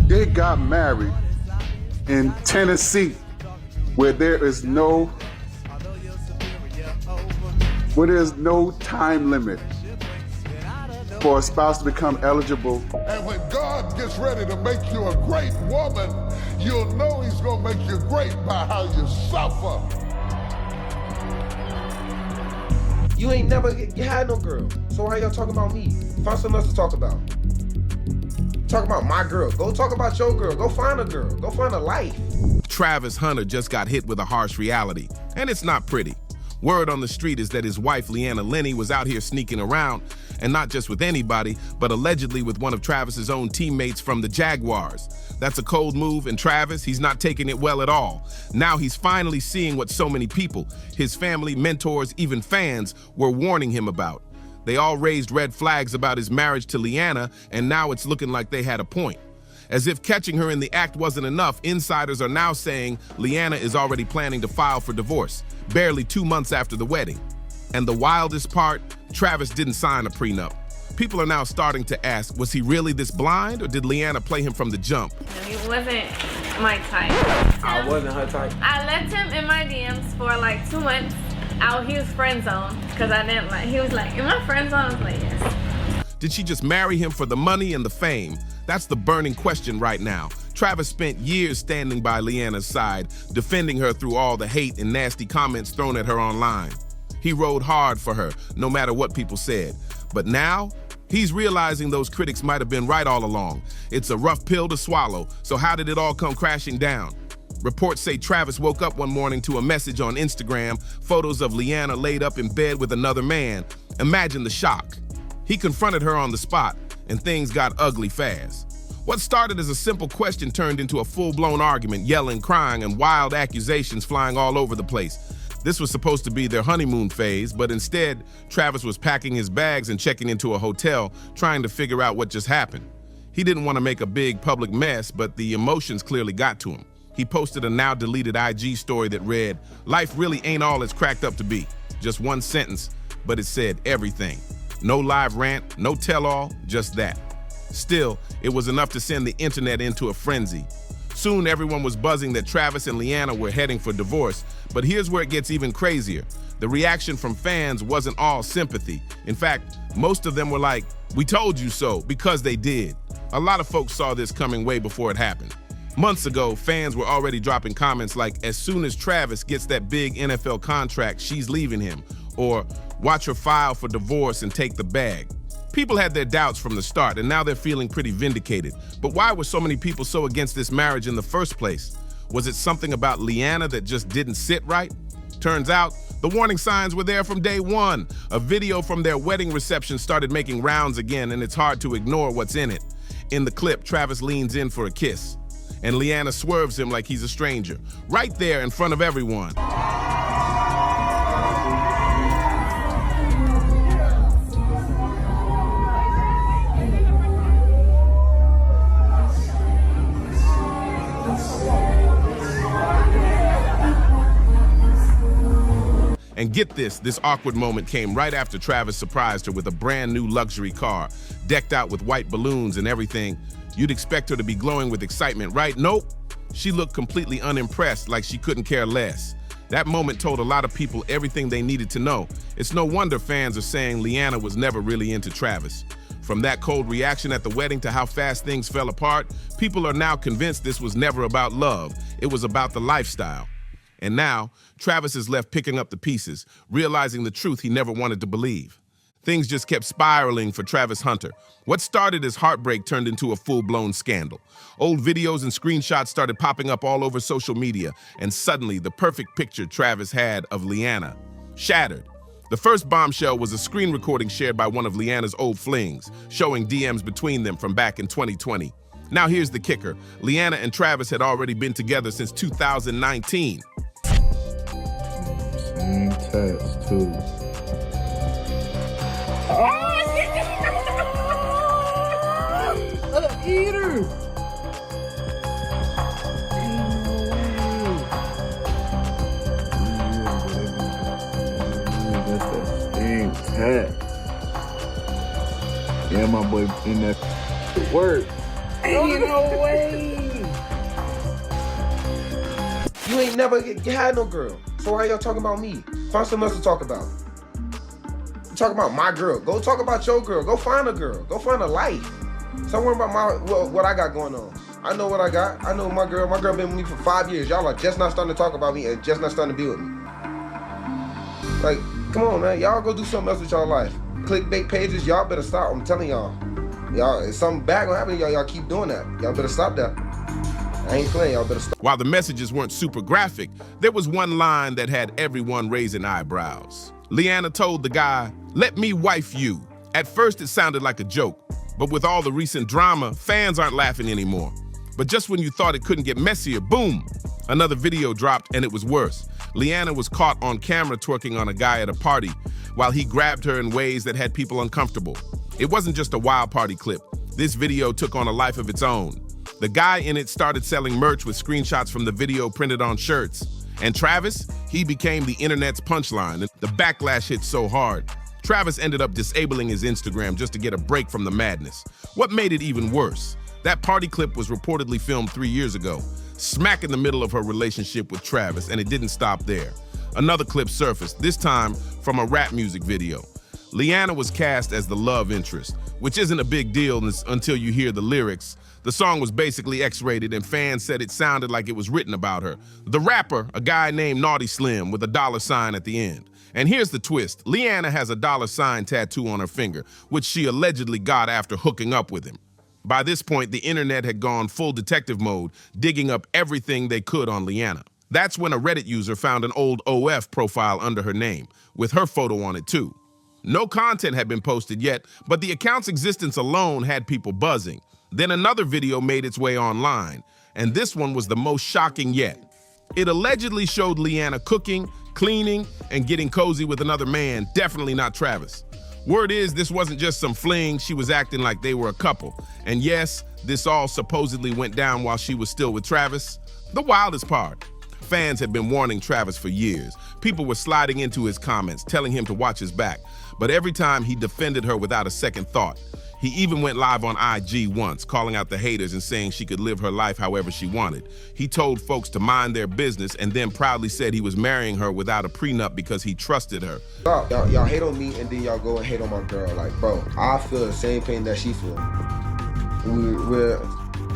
They got married in Tennessee, where there's no time limit for a spouse to become eligible. And when God gets ready to make you a great woman, you'll know he's gonna make you great by how you suffer. You ain't never had no girl, so why y'all talking about me? Find something else to talk about. Talk about my girl. Go talk about your girl. Go find a girl. Go find a life. Travis Hunter just got hit with a harsh reality, and it's not pretty. Word on the street is that his wife, Leanna Lenny, was out here sneaking around, and not just with anybody, but allegedly with one of Travis's own teammates from the Jaguars. That's a cold move, and Travis, he's not taking it well at all. Now he's finally seeing what so many people, his family, mentors, even fans, were warning him about. They all raised red flags about his marriage to Leanna, and now it's looking like they had a point. As if catching her in the act wasn't enough, insiders are now saying Leanna is already planning to file for divorce, barely 2 months after the wedding. And the wildest part, Travis didn't sign a prenup. People are now starting to ask, was he really this blind, or did Leanna play him from the jump? He wasn't my type. I wasn't her type. I left him in my DMs for like 2 months. He was friend zoned because I didn't like. He was like, "Am I friend zoned?" I was like, "Yes." Did she just marry him for the money and the fame? That's the burning question right now. Travis spent years standing by Leanna's side, defending her through all the hate and nasty comments thrown at her online. He rode hard for her, no matter what people said. But now, he's realizing those critics might have been right all along. It's a rough pill to swallow, so how did it all come crashing down? Reports say Travis woke up one morning to a message on Instagram, photos of Leanna laid up in bed with another man. Imagine the shock. He confronted her on the spot, and things got ugly fast. What started as a simple question turned into a full-blown argument, yelling, crying, and wild accusations flying all over the place. This was supposed to be their honeymoon phase, but instead, Travis was packing his bags and checking into a hotel, trying to figure out what just happened. He didn't want to make a big public mess, but the emotions clearly got to him. He posted a now-deleted IG story that read, "Life really ain't all it's cracked up to be." Just one sentence, but it said everything. No live rant, no tell-all, just that. Still, it was enough to send the internet into a frenzy. Soon, everyone was buzzing that Travis and Leanna were heading for divorce, but here's where it gets even crazier. The reaction from fans wasn't all sympathy. In fact, most of them were like, "We told you so," because they did. A lot of folks saw this coming way before it happened. Months ago, fans were already dropping comments like, "As soon as Travis gets that big NFL contract, she's leaving him," or "Watch her file for divorce and take the bag." People had their doubts from the start, and now they're feeling pretty vindicated. But why were so many people so against this marriage in the first place? Was it something about Leanna that just didn't sit right? Turns out, the warning signs were there from day one. A video from their wedding reception started making rounds again, and it's hard to ignore what's in it. In the clip, Travis leans in for a kiss, and Leanna swerves him like he's a stranger, right there in front of everyone. And get this awkward moment came right after Travis surprised her with a brand new luxury car, decked out with white balloons and everything. You'd expect her to be glowing with excitement, right? Nope. She looked completely unimpressed, like she couldn't care less. That moment told a lot of people everything they needed to know. It's no wonder fans are saying Leanna was never really into Travis. From that cold reaction at the wedding to how fast things fell apart, people are now convinced this was never about love. It was about the lifestyle. And now, Travis is left picking up the pieces, realizing the truth he never wanted to believe. Things just kept spiraling for Travis Hunter. What started as heartbreak turned into a full-blown scandal. Old videos and screenshots started popping up all over social media, and suddenly the perfect picture Travis had of Leanna shattered. The first bombshell was a screen recording shared by one of Leanna's old flings, showing DMs between them from back in 2020. Now here's the kicker. Leanna and Travis had already been together since 2019. Same text, too. Eater! That's that same text. Yeah, my boy in that work. Ain't no way! You ain't never had no girl. So why y'all talking about me? Find something else to talk about. You talk about my girl. Go talk about your girl. Go find a girl. Go find a life. Stop worrying about what I got going on. I know what I got. I know my girl. My girl been with me for 5 years. Y'all are just not starting to talk about me and just not starting to be with me. Like, come on, man. Y'all go do something else with y'all life. Clickbait pages, y'all better stop. I'm telling y'all. Y'all, if something bad gonna happen to y'all, y'all keep doing that. Y'all better stop that. I ain't playing, y'all better stop. While the messages weren't super graphic, there was one line that had everyone raising eyebrows. Leanna told the guy, "Let me wife you." At first, it sounded like a joke, but with all the recent drama, fans aren't laughing anymore. But just when you thought it couldn't get messier, boom, another video dropped and it was worse. Leanna was caught on camera twerking on a guy at a party while he grabbed her in ways that had people uncomfortable. It wasn't just a wild party clip. This video took on a life of its own. The guy in it started selling merch with screenshots from the video printed on shirts. And Travis, he became the internet's punchline. The backlash hit so hard. Travis ended up disabling his Instagram just to get a break from the madness. What made it even worse? That party clip was reportedly filmed 3 years ago, smack in the middle of her relationship with Travis, and it didn't stop there. Another clip surfaced, this time from a rap music video. Leanna was cast as the love interest, which isn't a big deal until you hear the lyrics. The song was basically X-rated and fans said it sounded like it was written about her. The rapper, a guy named Naughty Slim with a $sign at the end. And here's the twist. Leanna has a $sign tattoo on her finger, which she allegedly got after hooking up with him. By this point, the internet had gone full detective mode, digging up everything they could on Leanna. That's when a Reddit user found an old OF profile under her name, with her photo on it too. No content had been posted yet, but the account's existence alone had people buzzing. Then another video made its way online, and this one was the most shocking yet. It allegedly showed Leanna cooking, cleaning, and getting cozy with another man, definitely not Travis. Word is this wasn't just some fling, she was acting like they were a couple. And yes, this all supposedly went down while she was still with Travis. The wildest part, fans had been warning Travis for years. People were sliding into his comments, telling him to watch his back. But every time he defended her without a second thought. He even went live on IG once, calling out the haters and saying she could live her life however she wanted. He told folks to mind their business and then proudly said he was marrying her without a prenup because he trusted her. Y'all hate on me and then y'all go and hate on my girl. Like, bro, I feel the same pain that she feels. We're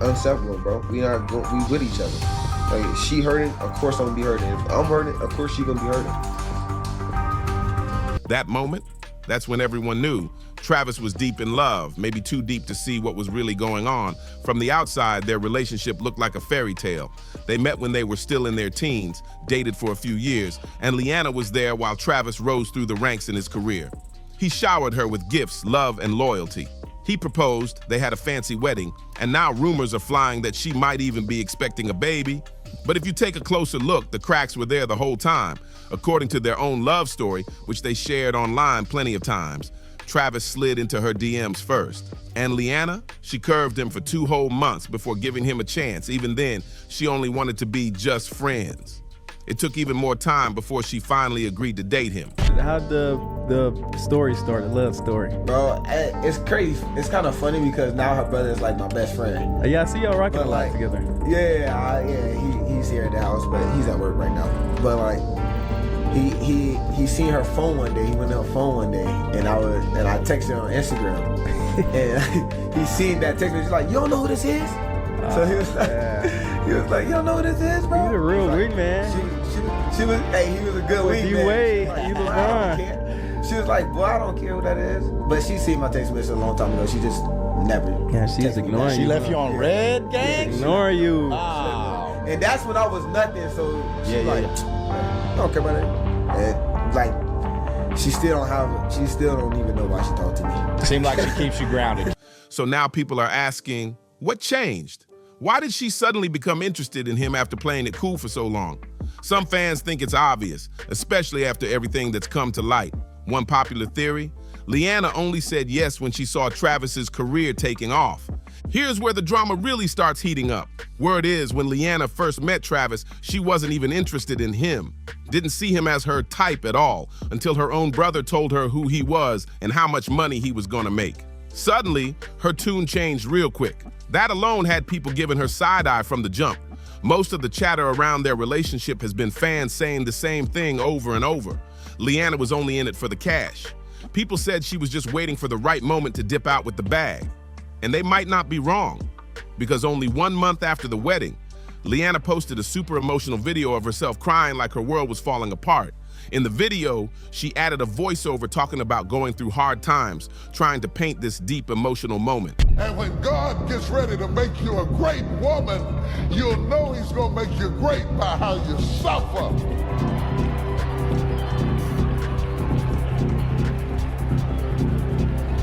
inseparable, bro. We with each other. Like, she hurting, of course I'm gonna be hurting. If I'm hurting, of course she gonna be hurting. That moment, that's when everyone knew Travis was deep in love, maybe too deep to see what was really going on. From the outside, their relationship looked like a fairy tale. They met when they were still in their teens, dated for a few years, and Leanna was there while Travis rose through the ranks in his career. He showered her with gifts, love, and loyalty. He proposed, they had a fancy wedding, and now rumors are flying that she might even be expecting a baby. But if you take a closer look, the cracks were there the whole time. According to their own love story, which they shared online plenty of times, Travis slid into her DMs first. And Leanna, she curved him for 2 whole months before giving him a chance. Even then, she only wanted to be just friends. It took even more time before she finally agreed to date him. How'd the story start, the love story? Bro, it's crazy. It's kind of funny because now her brother is like my best friend. Yeah, I see y'all rocking a lot together. Yeah, he's here at the house, but he's at work right now. But like, he seen her phone one day. He went to her phone one day, and I texted her on Instagram, and he seen that text. He's like, "You don't know who this is?" So he was like, "You don't know who this is, bro?" He's a real wing man. She was, hey, he was a good wing man. Wade, like, was fine. She was like, "Boy, I don't care who that is." But she seen my text message a long time ago. She just never. Yeah, she's ignoring you. She left you on red, gang? Ignore you. Oh. And that's when I was nothing. So she like, I don't care about it. And like, she still don't even know why she talked to me. Seems like she keeps you grounded. So now people are asking, what changed? Why did she suddenly become interested in him after playing it cool for so long? Some fans think it's obvious, especially after everything that's come to light. One popular theory, Leanna only said yes when she saw Travis's career taking off. Here's where the drama really starts heating up. Word is, when Leanna first met Travis, she wasn't even interested in him. Didn't see him as her type at all, until her own brother told her who he was and how much money he was gonna make. Suddenly, her tune changed real quick. That alone had people giving her side eye from the jump. Most of the chatter around their relationship has been fans saying the same thing over and over. Leanna was only in it for the cash. People said she was just waiting for the right moment to dip out with the bag. And they might not be wrong, because only 1 month after the wedding, Leanna posted a super emotional video of herself crying like her world was falling apart. In the video, she added a voiceover talking about going through hard times, trying to paint this deep emotional moment. And when God gets ready to make you a great woman, you'll know he's going to make you great by how you suffer.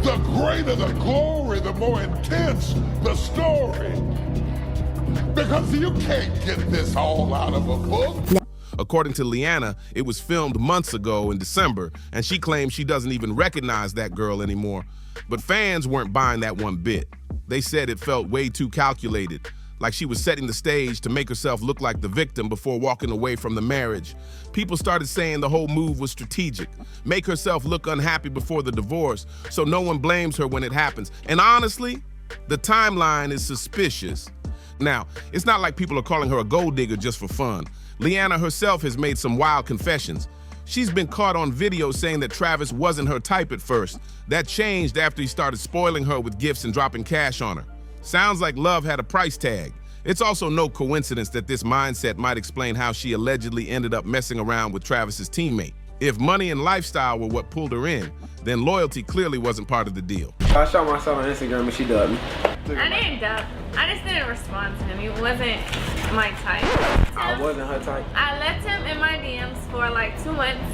The greater the glory, the more intense the story. Because you can't get this all out of a book. According to Leanna, it was filmed months ago in December, and she claims she doesn't even recognize that girl anymore. But fans weren't buying that one bit. They said it felt way too calculated, like she was setting the stage to make herself look like the victim before walking away from the marriage. People started saying the whole move was strategic, make herself look unhappy before the divorce, so no one blames her when it happens. And honestly, the timeline is suspicious. Now, it's not like people are calling her a gold digger just for fun. Leanna herself has made some wild confessions. She's been caught on video saying that Travis wasn't her type at first. That changed after he started spoiling her with gifts and dropping cash on her. Sounds like love had a price tag. It's also no coincidence that this mindset might explain how she allegedly ended up messing around with Travis's teammate. If money and lifestyle were what pulled her in, then loyalty clearly wasn't part of the deal. I shot myself on Instagram and she dubbed me. I didn't dub. I just didn't respond to him. He wasn't my type. I wasn't her type. I left him in my DMs for like 2 months.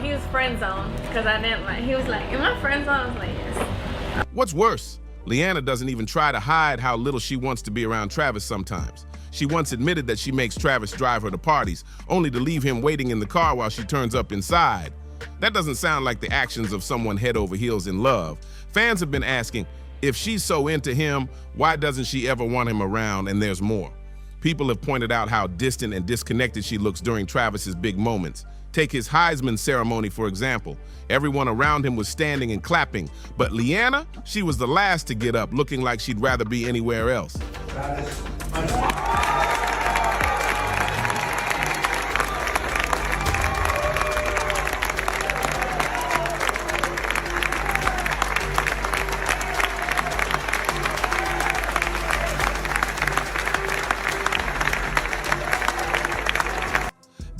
He was friend zoned because I didn't like. He was like, "Am I friend zoned?" I was like, "Yes." What's worse, Leanna doesn't even try to hide how little she wants to be around Travis sometimes. She once admitted that she makes Travis drive her to parties, only to leave him waiting in the car while she turns up inside. That doesn't sound like the actions of someone head over heels in love. Fans have been asking, if she's so into him, why doesn't she ever want him around? And there's more. People have pointed out how distant and disconnected she looks during Travis's big moments. Take his Heisman ceremony, for example. Everyone around him was standing and clapping, but Leanna, she was the last to get up, looking like she'd rather be anywhere else.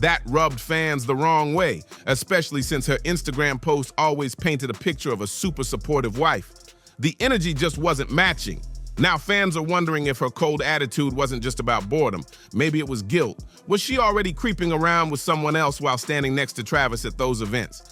That rubbed fans the wrong way, especially since her Instagram post always painted a picture of a super supportive wife. The energy just wasn't matching. Now fans are wondering if her cold attitude wasn't just about boredom. Maybe it was guilt. Was she already creeping around with someone else while standing next to Travis at those events?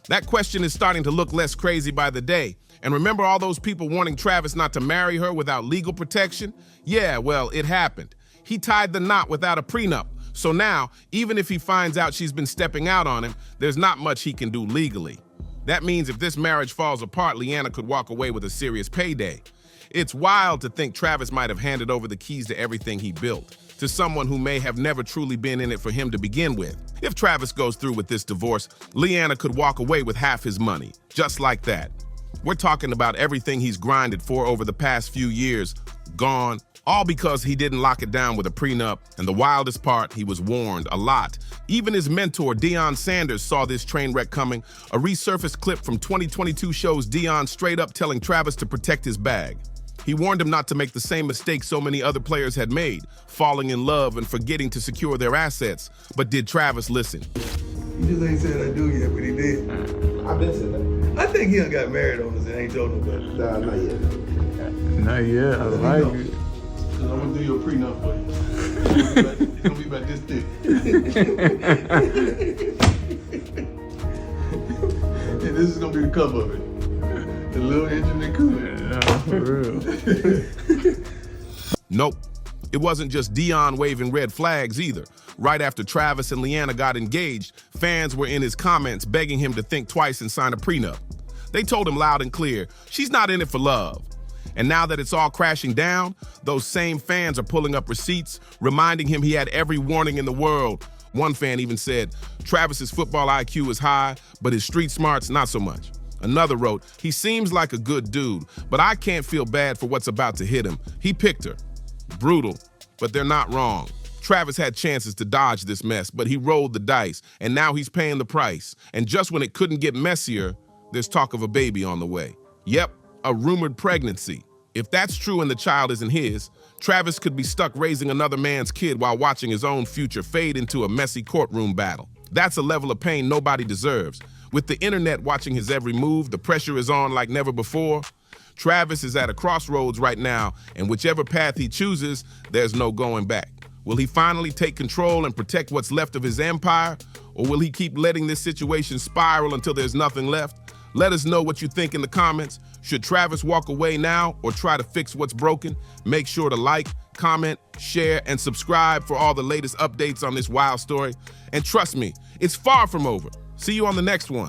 That question is starting to look less crazy by the day. And remember all those people wanting Travis not to marry her without legal protection? Yeah, well, it happened. He tied the knot without a prenup. So now, even if he finds out she's been stepping out on him, there's not much he can do legally. That means if this marriage falls apart, Leanna could walk away with a serious payday. It's wild to think Travis might have handed over the keys to everything he built to someone who may have never truly been in it for him to begin with. If Travis goes through with this divorce, Leanna could walk away with half his money, just like that. We're talking about everything he's grinded for over the past few years, gone. All because he didn't lock it down with a prenup, and the wildest part, he was warned a lot. Even his mentor, Deion Sanders, saw this train wreck coming. A resurfaced clip from 2022 shows Deion straight up telling Travis to protect his bag. He warned him not to make the same mistake so many other players had made, falling in love and forgetting to secure their assets. But did Travis listen? He just ain't said I do yet, but he did. I've been saying that. I think he done got married on us and ain't told nobody. Nah, not yet. Not yet. I like it. Cause I'm gonna do your prenup for you. It's gonna be about this thick. And this is gonna be the cover of it. The little engine and cooler. Nah, for real. Nope. It wasn't just Deion waving red flags either. Right after Travis and Leanna got engaged, fans were in his comments begging him to think twice and sign a prenup. They told him loud and clear, she's not in it for love. And now that it's all crashing down, those same fans are pulling up receipts, reminding him he had every warning in the world. One fan even said, Travis's football IQ is high, but his street smarts, not so much. Another wrote, he seems like a good dude, but I can't feel bad for what's about to hit him. He picked her. Brutal, but they're not wrong. Travis had chances to dodge this mess, but he rolled the dice, and now he's paying the price. And just when it couldn't get messier, there's talk of a baby on the way. Yep, a rumored pregnancy. If that's true and the child isn't his, Travis could be stuck raising another man's kid while watching his own future fade into a messy courtroom battle. That's a level of pain nobody deserves. With the internet watching his every move, the pressure is on like never before. Travis is at a crossroads right now, and whichever path he chooses, there's no going back. Will he finally take control and protect what's left of his empire? Or will he keep letting this situation spiral until there's nothing left? Let us know what you think in the comments. Should Travis walk away now or try to fix what's broken? Make sure to like, comment, share, and subscribe for all the latest updates on this wild story. And trust me, it's far from over. See you on the next one.